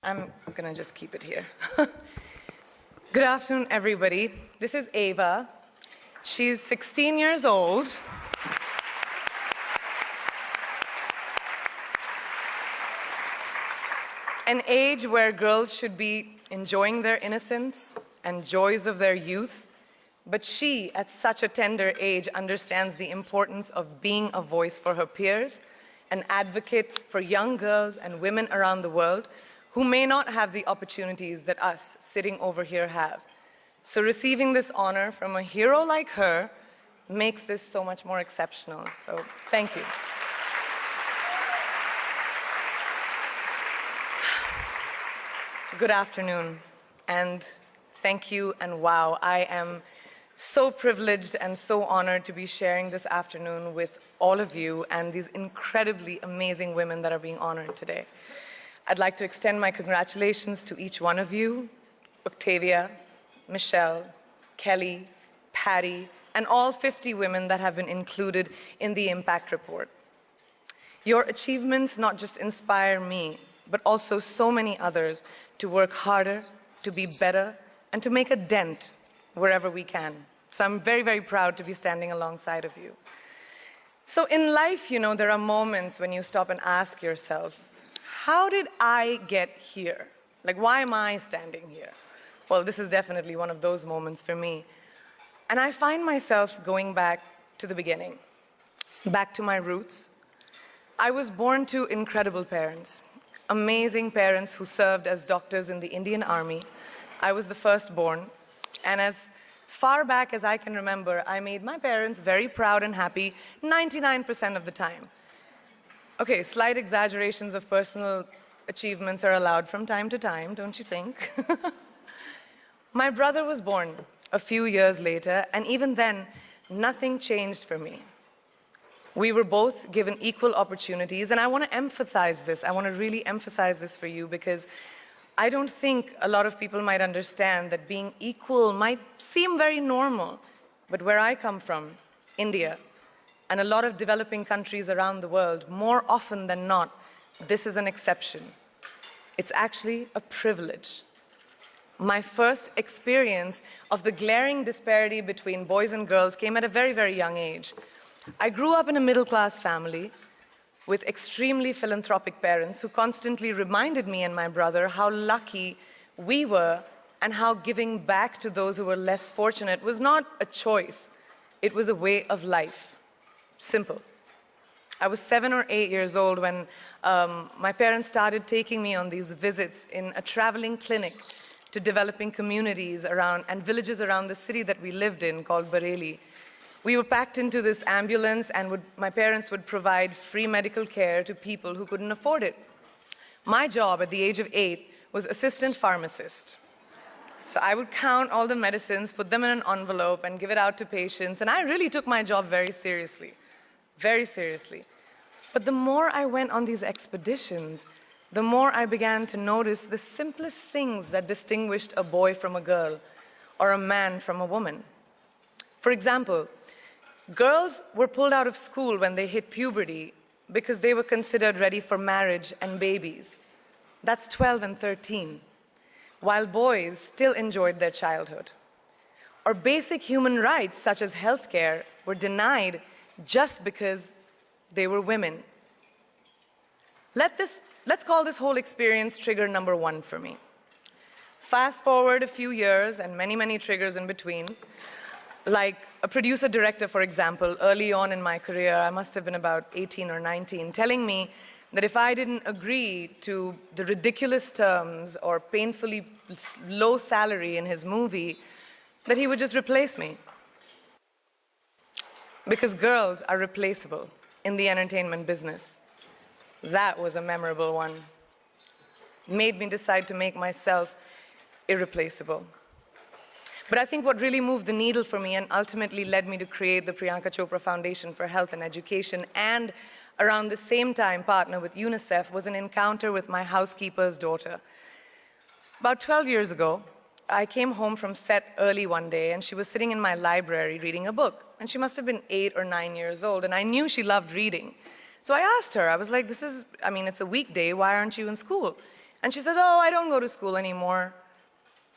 I'm gonna just keep it here. Good afternoon, everybody. This is Ava. She's 16 years old. An age where girls should be enjoying their innocence and joys of their youth. But she, at such a tender age, understands the importance of being a voice for her peers, an advocate for young girls and women around the world who may not have the opportunities that us sitting over here have. So receiving this honor from a hero like her makes this so much more exceptional. So thank you. Good afternoon, and thank you, and wow, I am so privileged and so honored to be sharing this afternoon with all of you and these incredibly amazing women that are being honored today. I'd like to extend my congratulations to each one of you, Octavia, Michelle, Kelly, Patty, and all 50 women that have been included in the Impact Report. Your achievements not just inspire me, but also so many others to work harder, to be better, and to make a dent wherever we can. So I'm very, very proud to be standing alongside of you. So in life, you know, there are moments when you stop and ask yourself, how did I get here? Like, why am I standing here? Well, this is definitely one of those moments for me. And I find myself going back to the beginning, back to my roots. I was born to incredible parents, amazing parents who served as doctors in the Indian Army. I was the firstborn, and as far back as I can remember, I made my parents very proud and happy 99% of the time. Okay, slight exaggerations of personal achievements are allowed from time to time, don't you think? My brother was born a few years later, and even then, nothing changed for me. We were both given equal opportunities, and I want to emphasize this. I want to really emphasize this for you because I don't think a lot of people might understand that being equal might seem very normal. But where I come from, India, and a lot of developing countries around the world, more often than not, this is an exception. It's actually a privilege. My first experience of the glaring disparity between boys and girls came at a very, very young age. I grew up in a middle-class family with extremely philanthropic parents who constantly reminded me and my brother how lucky we were and how giving back to those who were less fortunate was not a choice, it was a way of life. Simple. I was 7 or 8 years old when my parents started taking me on these visits in a traveling clinic to developing communities around and villages around the city that we lived in called Bareilly. We were packed into this ambulance, and my parents would provide free medical care to people who couldn't afford it. My job at the age of 8 was assistant pharmacist. So I would count all the medicines, put them in an envelope, and give it out to patients, and I really took my job very seriously. Very seriously. But the more I went on these expeditions, the more I began to notice the simplest things that distinguished a boy from a girl or a man from a woman. For example, girls were pulled out of school when they hit puberty because they were considered ready for marriage and babies. That's 12 and 13, while boys still enjoyed their childhood. Or basic human rights such as healthcare were denied just because they were women. Let's call this whole experience trigger number 1 for me. Fast forward a few years and many, many triggers in between. Like a producer-director, for example, early on in my career, I must have been about 18 or 19, telling me that if I didn't agree to the ridiculous terms or painfully low salary in his movie, that he would just replace me. Because girls are replaceable in the entertainment business. That was a memorable one. Made me decide to make myself irreplaceable. But I think what really moved the needle for me and ultimately led me to create the Priyanka Chopra Foundation for Health and Education, and around the same time partner with UNICEF, was an encounter with my housekeeper's daughter. About 12 years ago, I came home from set early one day, and she was sitting in my library reading a book. And she must have been 8 or 9 years old, and I knew she loved reading. So I asked her, I was like, it's a weekday, why aren't you in school? And she said, oh, I don't go to school anymore.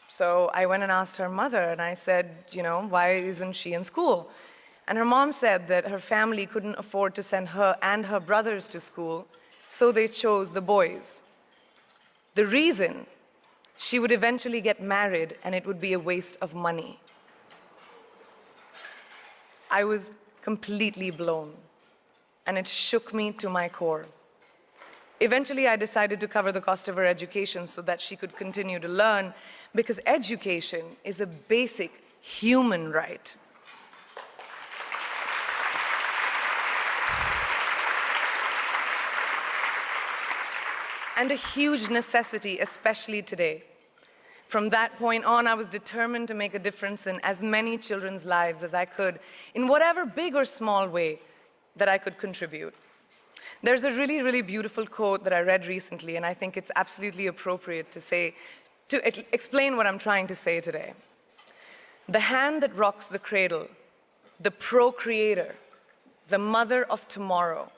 So I went and asked her mother, and I said, why isn't she in school? And her mom said that her family couldn't afford to send her and her brothers to school, so they chose the boys. The reason: she would eventually get married and it would be a waste of money. I was completely blown, and it shook me to my core. Eventually, I decided to cover the cost of her education so that she could continue to learn, because education is a basic human right. And a huge necessity, especially today. From that point on, I was determined to make a difference in as many children's lives as I could, in whatever big or small way that I could contribute. There's a really, really beautiful quote that I read recently, and I think it's absolutely appropriate to explain what I'm trying to say today. The hand that rocks the cradle, the procreator, the mother of tomorrow,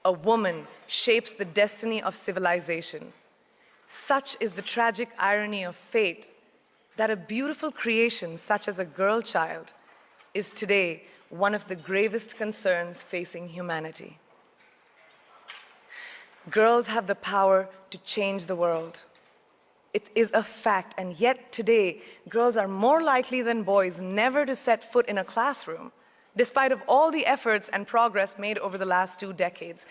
a woman shapes the destiny of civilization. Such is the tragic irony of fate that a beautiful creation such as a girl child is today one of the gravest concerns facing humanity. Girls have the power to change the world. It is a fact, and yet today, girls are more likely than boys never to set foot in a classroom, despite of all the efforts and progress made over the last 2 decades.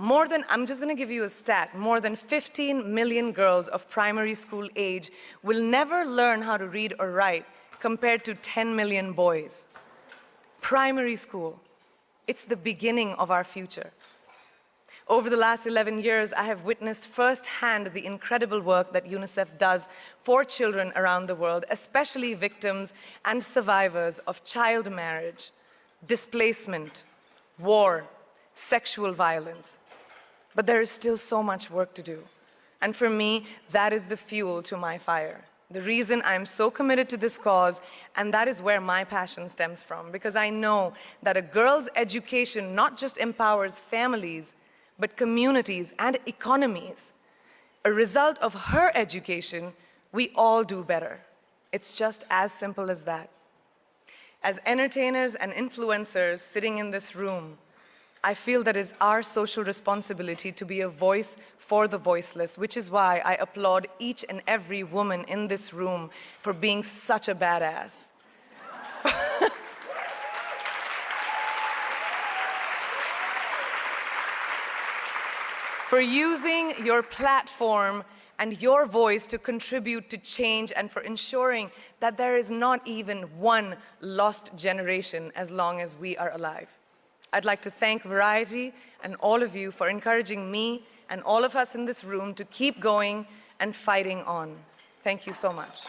I'm just going to give you a stat, more than 15 million girls of primary school age will never learn how to read or write, compared to 10 million boys. Primary school, it's the beginning of our future. Over the last 11 years, I have witnessed firsthand the incredible work that UNICEF does for children around the world, especially victims and survivors of child marriage, displacement, war, sexual violence. But there is still so much work to do. And for me, that is the fuel to my fire. The reason I'm so committed to this cause, and that is where my passion stems from, because I know that a girl's education not just empowers families, but communities and economies. A result of her education, we all do better. It's just as simple as that. As entertainers and influencers sitting in this room, I feel that it's our social responsibility to be a voice for the voiceless, which is why I applaud each and every woman in this room for being such a badass. For using your platform and your voice to contribute to change, and for ensuring that there is not even one lost generation as long as we are alive. I'd like to thank Variety and all of you for encouraging me and all of us in this room to keep going and fighting on. Thank you so much.